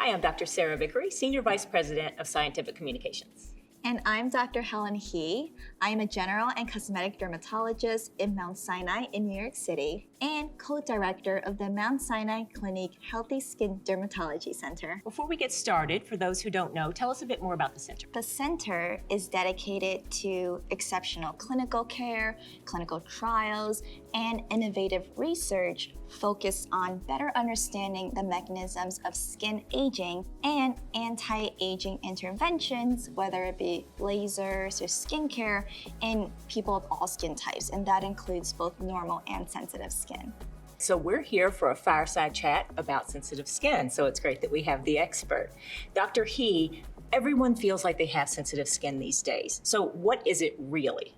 Hi, I'm Dr. Sarah Vickery, Senior Vice President of Scientific Communications. And I'm Dr. Helen He. I am a general and cosmetic dermatologist in Mount Sinai in New York City and co-director of the Mount Sinai-Clinique Healthy Skin Dermatology Center. Before we get started, for those who don't know, tell us a bit more about the center. The center is dedicated to exceptional clinical care, clinical trials, and innovative research focused on better understanding the mechanisms of skin aging and anti-aging interventions, whether it be lasers or skincare, in people of all skin types, and that includes both normal and sensitive skin. So we're here for a fireside chat about sensitive skin, so it's great that we have the expert. Dr. He, everyone feels like they have sensitive skin these days. So what is it really?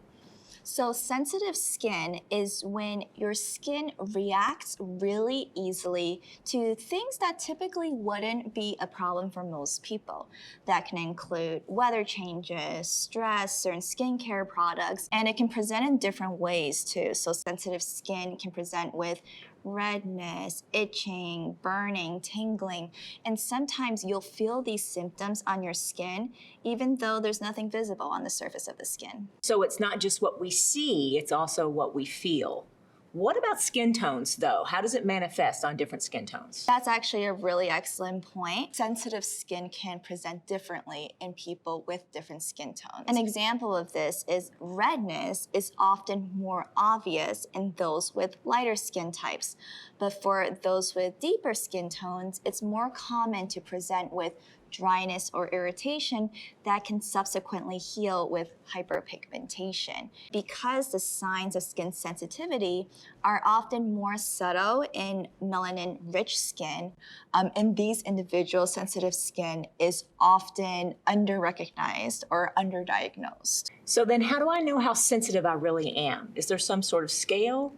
So sensitive skin is when your skin reacts really easily to things that typically wouldn't be a problem for most people. That can include weather changes, stress, certain skincare products, and it can present in different ways too. So sensitive skin can present with redness, itching, burning, tingling, and sometimes you'll feel these symptoms on your skin even though there's nothing visible on the surface of the skin. So it's not just what we see, it's also what we feel. What about skin tones, though? How does it manifest on different skin tones? That's actually a really excellent point. Sensitive skin can present differently in people with different skin tones. An example of this is redness is often more obvious in those with lighter skin types. But for those with deeper skin tones, it's more common to present with dryness or irritation that can subsequently heal with hyperpigmentation. Because the signs of skin sensitivity are often more subtle in melanin-rich skin, in these individuals, sensitive skin is often under-recognized or underdiagnosed. So then how do I know how sensitive I really am? Is there some sort of scale?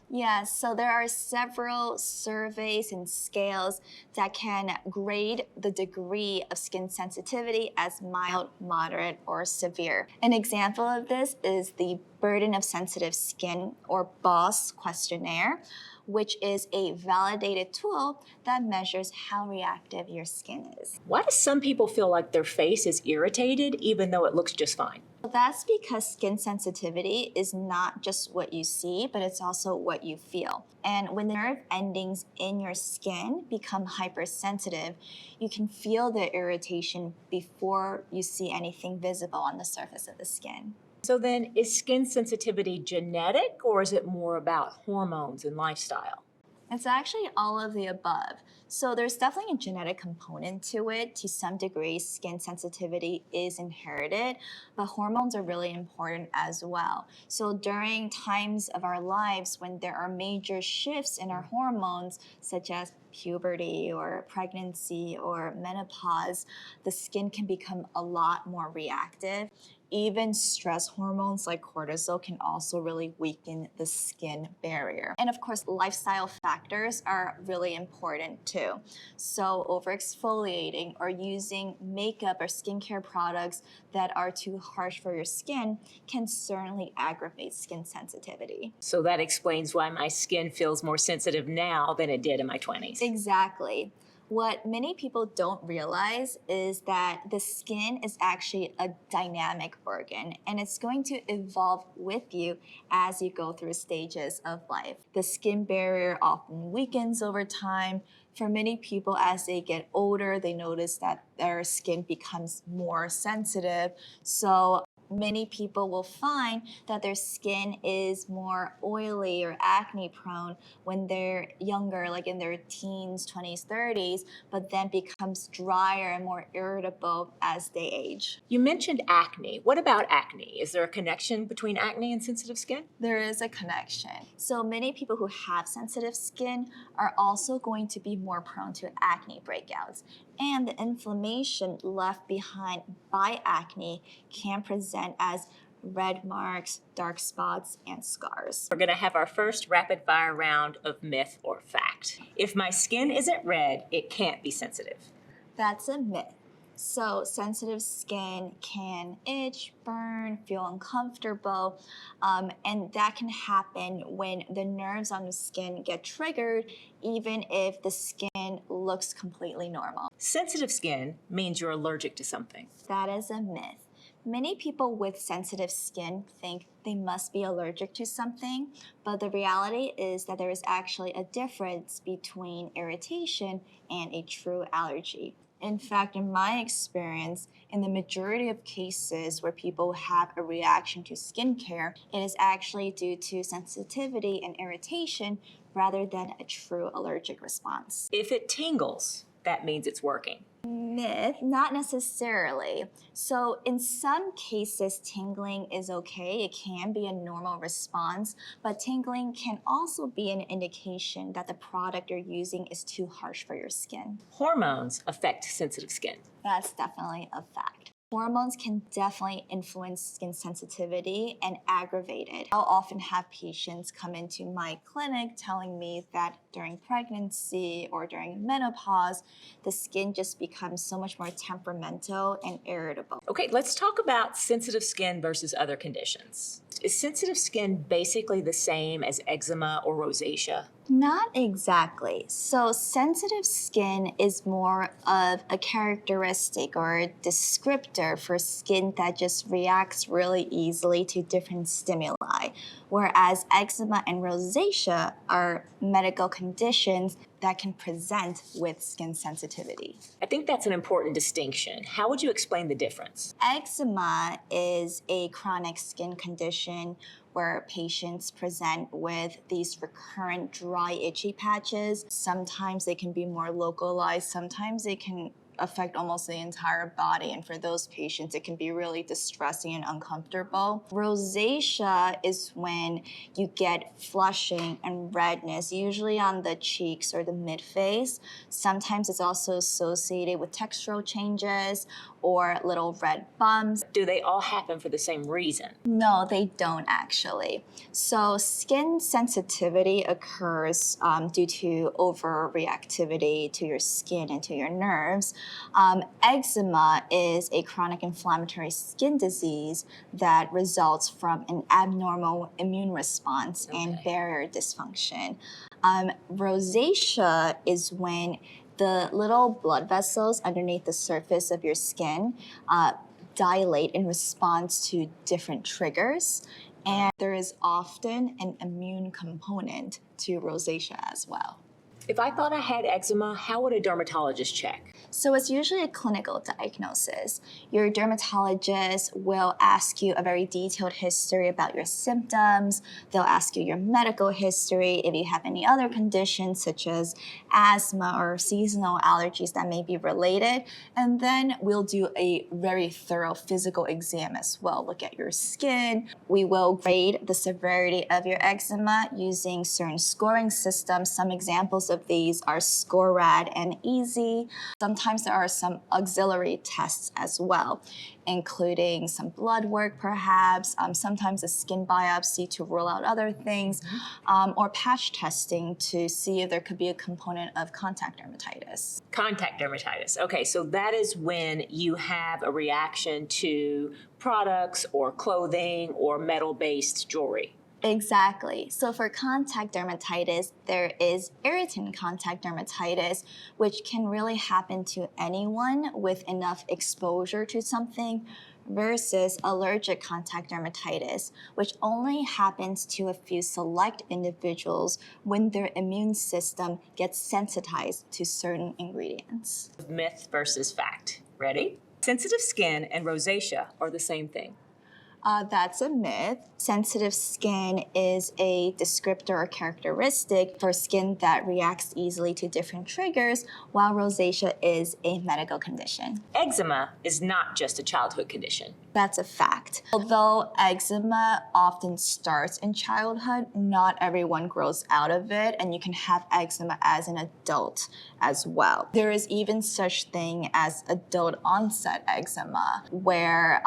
Yeah, so there are several surveys and scales that can grade the degree of skin sensitivity as mild, moderate, or severe. An example of this is the Burden of Sensitive Skin, or BOSS questionnaire, which is a validated tool that measures how reactive your skin is. Why do some people feel like their face is irritated even though it looks just fine? That's because skin sensitivity is not just what you see, but it's also what you feel. And when the nerve endings in your skin become hypersensitive, you can feel the irritation before you see anything visible on the surface of the skin. So then, is skin sensitivity genetic, or is it more about hormones and lifestyle? It's actually all of the above. So there's definitely a genetic component to it. To some degree, skin sensitivity is inherited, but hormones are really important as well. So during times of our lives when there are major shifts in our hormones, such as puberty or pregnancy or menopause, the skin can become a lot more reactive. Even stress hormones like cortisol can also really weaken the skin barrier. And of course, lifestyle factors are really important too. So over-exfoliating or using makeup or skincare products that are too harsh for your skin can certainly aggravate skin sensitivity. So that explains why my skin feels more sensitive now than it did in my 20s. Exactly. What many people don't realize is that the skin is actually a dynamic organ, and it's going to evolve with you as you go through stages of life. The skin barrier often weakens over time. For many people, as they get older, they notice that their skin becomes more sensitive. So many people will find that their skin is more oily or acne prone when they're younger, like in their teens, 20s, 30s, but then becomes drier and more irritable as they age. You mentioned acne. What about acne? Is there a connection between acne and sensitive skin? There is a connection. So many people who have sensitive skin are also going to be more prone to acne breakouts. And the inflammation left behind by acne can present as red marks, dark spots, and scars. We're going to have our first rapid fire round of myth or fact. If my skin isn't red, it can't be sensitive. That's a myth. So sensitive skin can itch, burn, feel uncomfortable, and that can happen when the nerves on the skin get triggered, even if the skin looks completely normal. Sensitive skin means you're allergic to something. That is a myth. Many people with sensitive skin think they must be allergic to something, but the reality is that there is actually a difference between irritation and a true allergy. In fact, in my experience, in the majority of cases where people have a reaction to skincare, it is actually due to sensitivity and irritation rather than a true allergic response. If it tingles, that means it's working. Myth, not necessarily. So in some cases, tingling is okay. It can be a normal response, but tingling can also be an indication that the product you're using is too harsh for your skin. Hormones affect sensitive skin. That's definitely a fact. Hormones can definitely influence skin sensitivity and aggravate it. I'll often have patients come into my clinic telling me that during pregnancy or during menopause, the skin just becomes so much more temperamental and irritable. Okay, let's talk about sensitive skin versus other conditions. Is sensitive skin basically the same as eczema or rosacea? Not exactly. So sensitive skin is more of a characteristic or a descriptor for skin that just reacts really easily to different stimuli, whereas eczema and rosacea are medical conditions that can present with skin sensitivity. I think that's an important distinction. How would you explain the difference? Eczema is a chronic skin condition where patients present with these recurrent dry, itchy patches. Sometimes they can be more localized, sometimes they can affect almost the entire body, and for those patients it can be really distressing and uncomfortable. Rosacea is when you get flushing and redness, usually on the cheeks or the mid-face. Sometimes it's also associated with textural changes or little red bumps. Do they all happen for the same reason? No, they don't actually. So skin sensitivity occurs due to overreactivity to your skin and to your nerves. Eczema is a chronic inflammatory skin disease that results from an abnormal immune response and barrier dysfunction. Rosacea is when the little blood vessels underneath the surface of your skin dilate in response to different triggers. And there is often an immune component to rosacea as well. If I thought I had eczema, how would a dermatologist check? So it's usually a clinical diagnosis. Your dermatologist will ask you a very detailed history about your symptoms. They'll ask you your medical history, if you have any other conditions such as asthma or seasonal allergies that may be related. And then we'll do a very thorough physical exam as well. Look at your skin. We will grade the severity of your eczema using certain scoring systems. Some examples of these are SCORAD and EASY. Sometimes there are some auxiliary tests as well, including some blood work perhaps, sometimes a skin biopsy to rule out other things, or patch testing to see if there could be a component of contact dermatitis. Contact dermatitis. Okay, so that is when you have a reaction to products or clothing or metal-based jewelry. Exactly. So for contact dermatitis, there is irritant contact dermatitis, which can really happen to anyone with enough exposure to something, versus allergic contact dermatitis, which only happens to a few select individuals when their immune system gets sensitized to certain ingredients. Myth versus fact. Ready? Sensitive skin and rosacea are the same thing. That's a myth. Sensitive skin is a descriptor or characteristic for skin that reacts easily to different triggers, while rosacea is a medical condition. Eczema is not just a childhood condition. That's a fact. Although eczema often starts in childhood, not everyone grows out of it, and you can have eczema as an adult as well. There is even such thing as adult onset eczema, where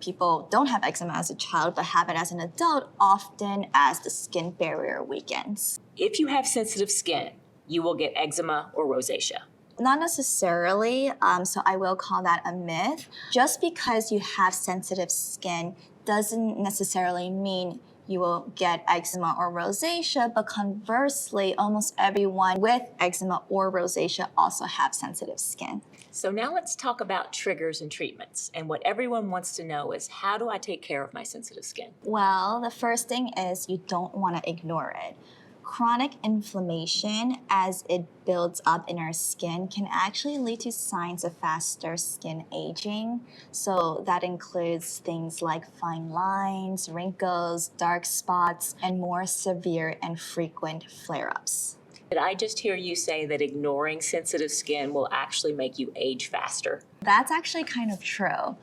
people don't have eczema as a child but have it as an adult, often as the skin barrier weakens. If you have sensitive skin, you will get eczema or rosacea. Not necessarily, so I will call that a myth. Just because you have sensitive skin doesn't necessarily mean you will get eczema or rosacea, but conversely, almost everyone with eczema or rosacea also have sensitive skin. So now let's talk about triggers and treatments. And what everyone wants to know is, how do I take care of my sensitive skin? Well, the first thing is you don't want to ignore it. Chronic inflammation, as it builds up in our skin, can actually lead to signs of faster skin aging. So that includes things like fine lines, wrinkles, dark spots, and more severe and frequent flare-ups. Did I just hear you say that ignoring sensitive skin will actually make you age faster? That's actually kind of true.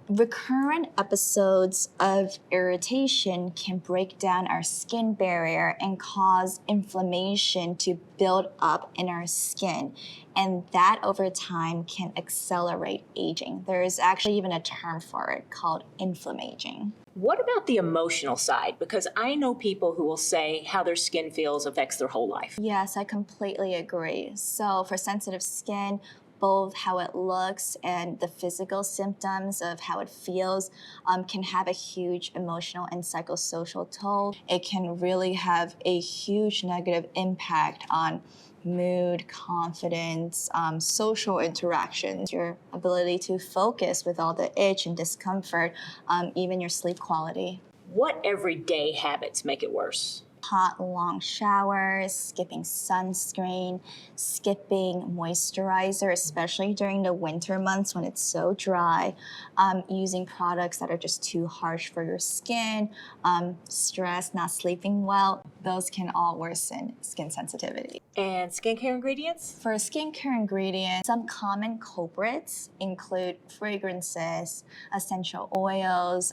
Recurrent episodes of irritation can break down our skin barrier and cause inflammation to build up in our skin. And that over time can accelerate aging. There is actually even a term for it called inflammaging. What about the emotional side? Because I know people who will say how their skin feels affects their whole life. Yes, I completely agree. So for sensitive skin, both how it looks and the physical symptoms of how it feels can have a huge emotional and psychosocial toll. It can really have a huge negative impact on mood, confidence, social interactions, your ability to focus with all the itch and discomfort, even your sleep quality. What everyday habits make it worse? Hot, long showers, skipping sunscreen, skipping moisturizer, especially during the winter months when it's so dry, using products that are just too harsh for your skin, stress, not sleeping well, those can all worsen skin sensitivity. And skincare ingredients? For skincare ingredients, some common culprits include fragrances, essential oils,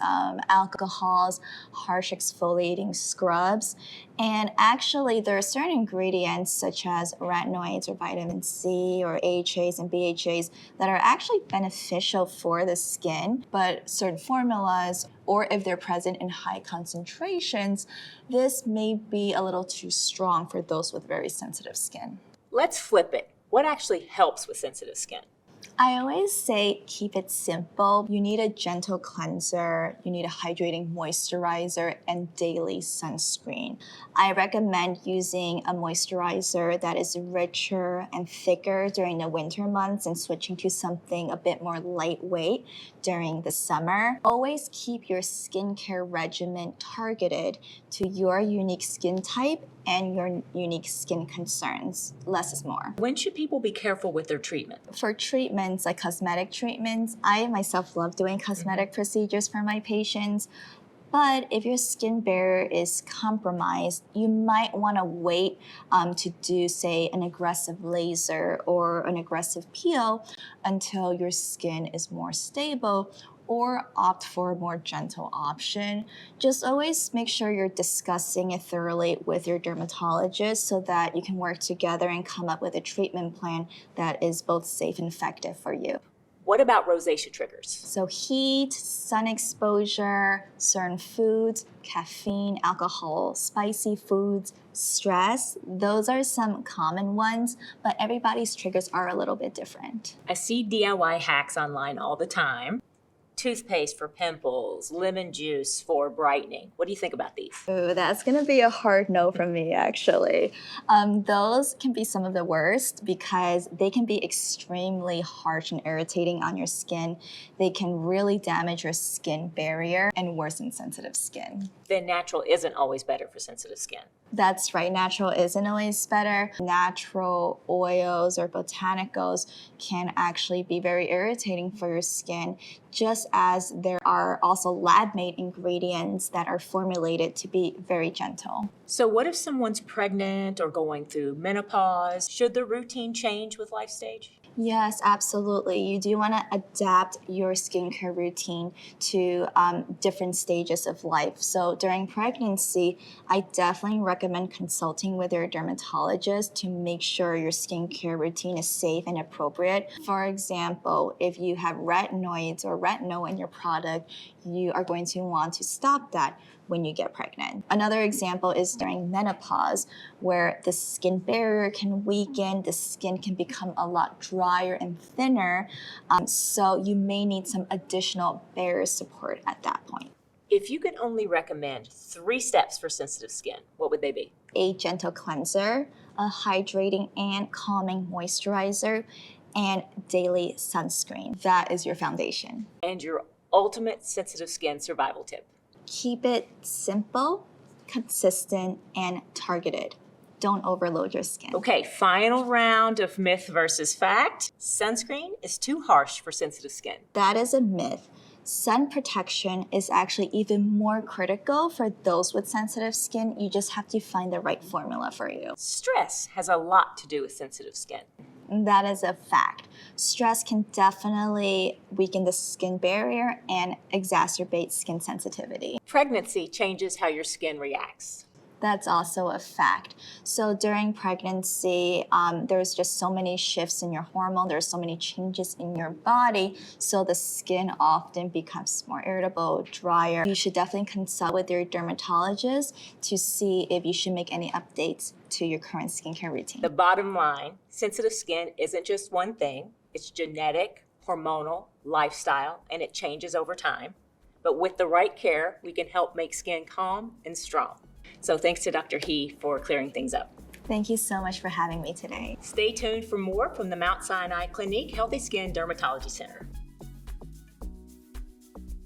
alcohols, harsh exfoliating scrubs. And actually, there are certain ingredients such as retinoids or vitamin C or AHAs and BHAs that are actually beneficial for the skin, but certain formulas, or if they're present in high concentrations, this may be a little too strong for those with very sensitive skin. Let's flip it. What actually helps with sensitive skin? I always say keep it simple. You need a gentle cleanser, you need a hydrating moisturizer, and daily sunscreen. I recommend using a moisturizer that is richer and thicker during the winter months and switching to something a bit more lightweight during the summer. Always keep your skincare regimen targeted to your unique skin type and your unique skin concerns. Less is more. When should people be careful with their treatment? For treatments like cosmetic treatments, I myself love doing cosmetic procedures for my patients. But if your skin barrier is compromised, you might want to wait to do, say, an aggressive laser or an aggressive peel until your skin is more stable, or opt for a more gentle option. Just always make sure you're discussing it thoroughly with your dermatologist so that you can work together and come up with a treatment plan that is both safe and effective for you. What about rosacea triggers? So heat, sun exposure, certain foods, caffeine, alcohol, spicy foods, stress, those are some common ones, but everybody's triggers are a little bit different. I see DIY hacks online all the time. Toothpaste for pimples, lemon juice for brightening. What do you think about these? Ooh, that's gonna be a hard no from me, actually. Those can be some of the worst because they can be extremely harsh and irritating on your skin. They can really damage your skin barrier and worsen sensitive skin. Then natural isn't always better for sensitive skin. That's right, natural isn't always better. Natural oils or botanicals can actually be very irritating for your skin, just as there are also lab-made ingredients that are formulated to be very gentle. So what if someone's pregnant or going through menopause? Should the routine change with life stage? Yes, absolutely. You do want to adapt your skincare routine to different stages of life. So during pregnancy, I definitely recommend consulting with your dermatologist to make sure your skincare routine is safe and appropriate. For example, if you have retinoids or retinol in your product, you are going to want to stop that. when you get pregnant. Another example is during menopause, where the skin barrier can weaken, the skin can become a lot drier and thinner, so you may need some additional barrier support at that point. If you could only recommend 3 steps for sensitive skin, what would they be? A gentle cleanser, a hydrating and calming moisturizer, and daily sunscreen. That is your foundation. And your ultimate sensitive skin survival tip? Keep it simple, consistent, and targeted. Don't overload your skin. Okay, final round of myth versus fact. Sunscreen is too harsh for sensitive skin. That is a myth. Sun protection is actually even more critical for those with sensitive skin. You just have to find the right formula for you. Stress has a lot to do with sensitive skin. That is a fact. Stress can definitely weaken the skin barrier and exacerbate skin sensitivity. Pregnancy changes how your skin reacts. That's also a fact. So during pregnancy, there's just so many shifts in your hormone. There's so many changes in your body. So the skin often becomes more irritable, drier. You should definitely consult with your dermatologist to see if you should make any updates to your current skincare routine. The bottom line, sensitive skin isn't just one thing. It's genetic, hormonal, lifestyle, and it changes over time. But with the right care, we can help make skin calm and strong. So thanks to Dr. He for clearing things up. Thank you so much for having me today. Stay tuned for more from the Mount Sinai Clinique Healthy Skin Dermatology Center.